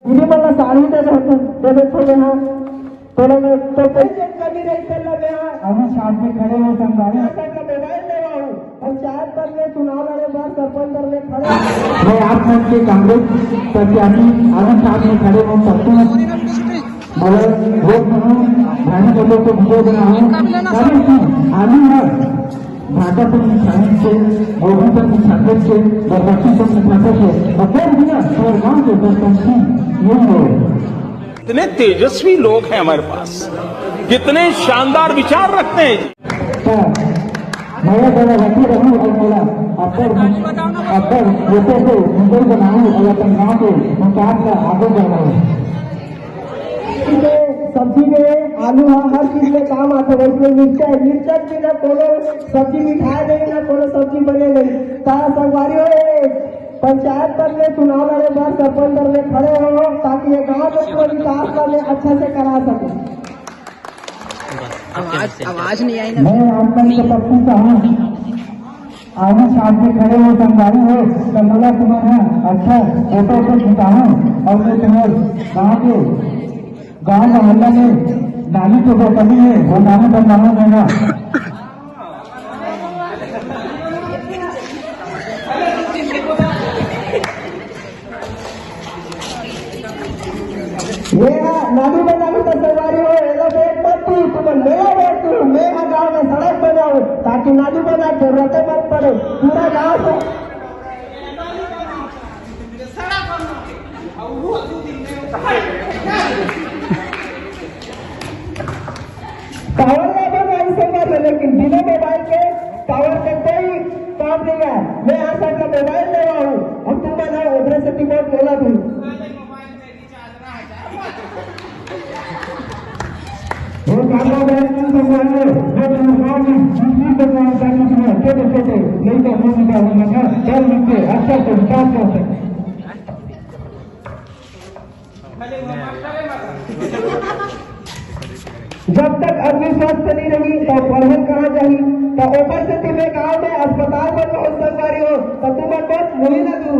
इन्हीं मला साड़ी दे दे थोड़े हाँ थोड़ा में तो पैसे कभी नहीं चल रहे हैं। अभी साथ में खड़े हो संभाले मोबाइल ले रहा हूँ पंचायत पर में चुनाव लड़े बार सरपंच करने खड़े मैं आप मंच के कांग्रेस प्रत्याशी अभी साथ में खड़े हो सकते हैं मगर वोट भाई बोलो तो वीडियो बनाओ कभी आलू है भाटा पर निशान से गोभी पर निशान से बरबट्टी पर निशान से और दिया और गांव के सरपंच यही है। कितने तेजस्वी लोग हैं हमारे पास, कितने शानदार विचार रखते हैं। मैं बड़ा रखी रहूं और बोला अब्बर रोटे से मुंबई बनाऊं और अपन गाँव के विकास का आगे बढ़ाऊं। सब्जी में आलू हर चीज में काम आते हैं इसमें मिर्चा भी ना कोनो सब्जी मिठाई नहीं ना कोनो सब्जी बने नहीं कहा संगवारी पंचायत पर में चुनाव लड़े बार सरपंच करने खड़े हो ताकि ये गाँव को पूरा विकास करने अच्छा से करा सके। आवाज नहीं आई ना। मैं आपका पक्षी का हूँ आगे साथ में खड़े हो संगवारी हो कमला तुम्हारा अच्छा फोटो को जिताऊं और मैं तुम्हारे गाँव मोहल्ला में नाली की जो कमी है वो नाली बनवाना देगा। ये नाली बनाने का सरकारी हो वेट मत तू तुम मेरा वेट तू मैं गाँव में सड़क बनाऊं ताकि नाली बना जरूरतें मत पड़े पूरा गाँव से टावर मोबाइल से कर रहे लेकिन बिना मोबाइल के टावर का कोई काम नहीं है। मैं यहाँ से अपना मोबाइल ले रहा हूँ और तुम बनाओ उधर से टिकट बोला भी अच्छा से विकास कर सकते। जब तक आदमी स्वस्थ नहीं रही तो पढ़ने कहाँ जाही तो ऊपर से तुम्हें गाँव में अस्पताल में बहुत सरकारी हो तो तुम बहुत मुही न दू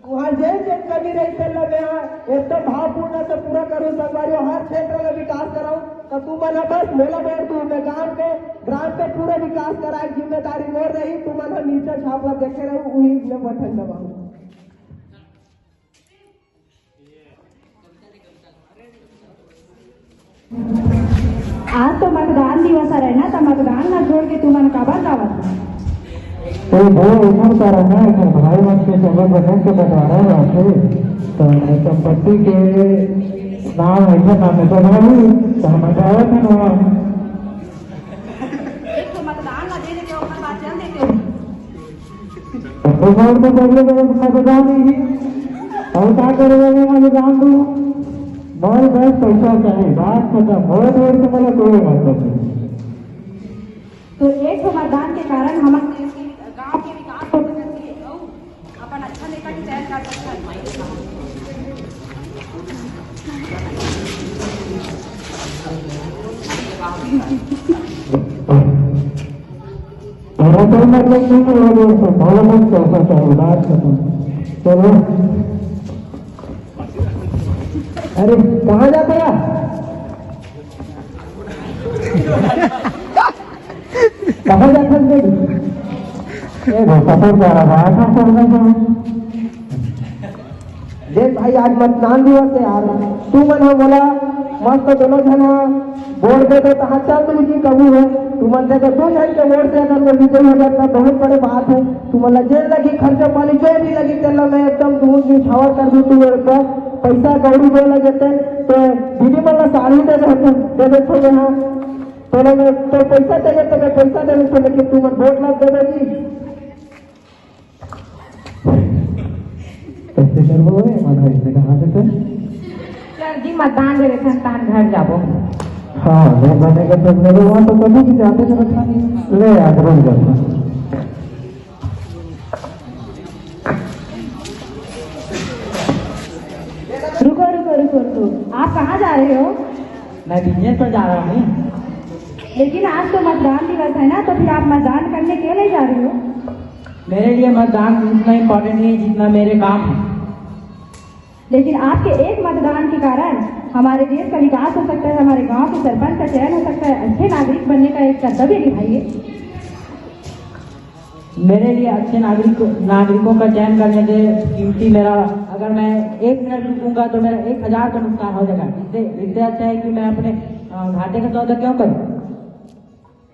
वहाँ जेल कमी नहीं चल रहे हैं एकदम भावपूर्ण से पूरा करूँ सरकारी हर क्षेत्र में विकास कराऊँ तो तुम बस मेला बोल दू मैं ग्राम पे पूरा विकास कराए जिम्मेदारी मोर रही तुम नीचे छापला देखे रहूँ वही में बटन दबाऊ। आज तो मतदान दिवस है ना तो मतदान ना छोड़ के तुम्हारा काबा दावत तो भाई उम्र का रहना है कि भाई मत के जगह बने के बंटवारा रहते तो संपत्ति के नाम ऐसा नाम है तो भाई तो हम बताया था ना एक तो मतदान ना देने के ऊपर बात चल देते तो गाँव में पहले मतदान नहीं और क्या करेगा मैं मतदान दूँ बहुत बस पैसा चाहिए बात खत्म बहुत देर से मतलब कोई मतलब नहीं। तो एक मतदान के कारण हमारे गांव के विकास हो सकती है अपन अच्छा नेता की चयन कर सकता है। मेरा कोई मतलब नहीं है बहुत मत पैसा चाहिए बात खत्म। चलो अरे कहाँ जाता है कहाँ जाता सफर जा रहा है देख भाई आज मतदान दिवस है यार तू मना बोला मस्त दोनों जना वोट दे दो कहाँ चल तू जी कबू है तू मन दे दो जन के वोट से अगर मैं विजय हो जाता बहुत बड़ी बात है तू मतलब जेल लगी खर्चा पानी जो भी लगी चलो मैं एकदम दूर छावर कर दूँ तू पैसा गौरी दे लगे तो दीदी मतलब साड़ी दे थोड़े हाँ थोड़ा में तो पैसा चाहिए तो मैं पैसा दे तो लेकिन तू मन वोट लग दे देगी कैसे करबो मन ऐसे कहाँ से सर जी मतदान दे रहे तान घर जाबो हाँ मैं बने का तो मेरे वहाँ तो कभी भी जाते थे रखा नहीं ले याद रोज जाता रुको रुको रुको रुको आप कहाँ जा रहे हो? मैं बिजनेस पर जा रहा हूँ। लेकिन आज तो मतदान दिवस है ना तो फिर आप मतदान करने के लिए जा रहे हो? मेरे लिए मतदान उतना इम्पोर्टेंट नहीं है जितना मेरे काम है। लेकिन आपके एक मतदान के कारण हमारे देश का विकास हो सकता है, हमारे गांव के सरपंच का चयन हो सकता है। अच्छे नागरिक बनने का एक कर्तव्य निभाइए। मेरे लिए अच्छे नागरिकों का चयन करने से कीमती मेरा, अगर मैं 1 मिनट रुकूंगा तो मेरा 1000 का नुकसान हो जाएगा। इससे अच्छा है कि मैं अपने घाटे का सौदा क्यों करूं?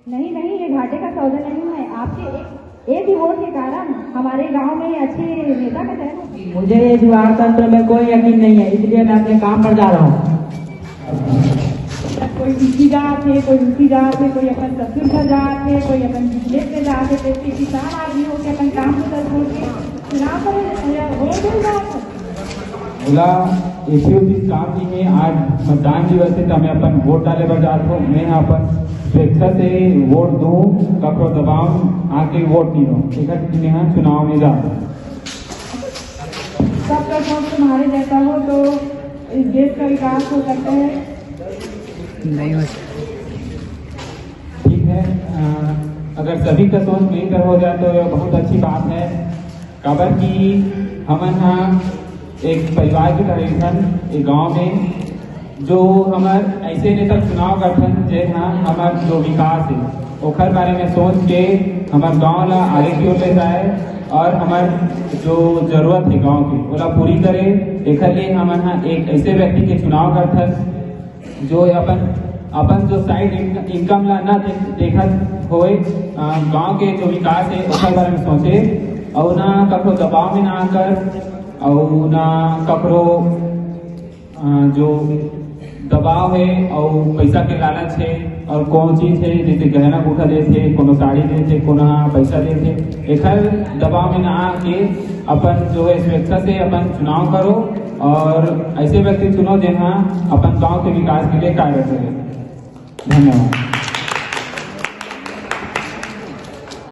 नहीं, ये घाटे का सौदा नहीं है। आपके एक ही वोट के कारण हमारे गांव में अच्छे नेता का चयन हो। मुझे ये जुआर तंत्र में कोई यकीन नहीं है, इसलिए मैं अपने काम पर जा रहा हूँ। कोई ऊंची जात है, कोई ऊंची जात है, कोई अपन ससुर का जात है, कोई अपन बिजनेस में जात है। तो किसान आदमी हो के अपन काम को छोड़ के चुनाव पर वोट दे जात है। बोला इस काम की में आज मतदान दिवस है तो हमें अपन वोट डाले पर जात हो। मैं यहाँ पर स्वेच्छा से वोट दूँ, कपड़ों दबाव आके वोट नहीं दो। एक यहाँ चुनाव में जा सबका वोट तुम्हारे जैसा हो तो इस देश का विकास हो सकता है। नहीं हो ठीक है। अगर सभी का सोच मिलकर हो जाए तो यह बहुत अच्छी बात है। खबर की हम यहाँ एक परिवार की तरह एक गांव में जो हमार ऐसे नेता चुनाव करथन जे हाँ हमार जो विकास है ओखर बारे में सोच के हमार गांव ला आगे की ओर ले जाए और हमार जो जरूरत है गांव की ओला पूरी करे। एक लिए हम यहाँ एक ऐसे व्यक्ति के चुनाव करथन जो अपन जो साइड इनकम ला ना देखत होए, गांव के जो विकास है ओखर बारे में सोचे और ना कखो दबाव में ना आकर और ना ककरो जो दबाव है और पैसा के लालच है और कौन चीज है जैसे गहना गुठा देते, कोनो साड़ी देते, कोनो पैसा देते, एक दबाव में ना आके अपन जो है स्वेच्छा से अपन चुनाव करो और ऐसे व्यक्ति चुनो जहाँ अपन गांव के विकास के लिए कार्य करें। धन्यवाद।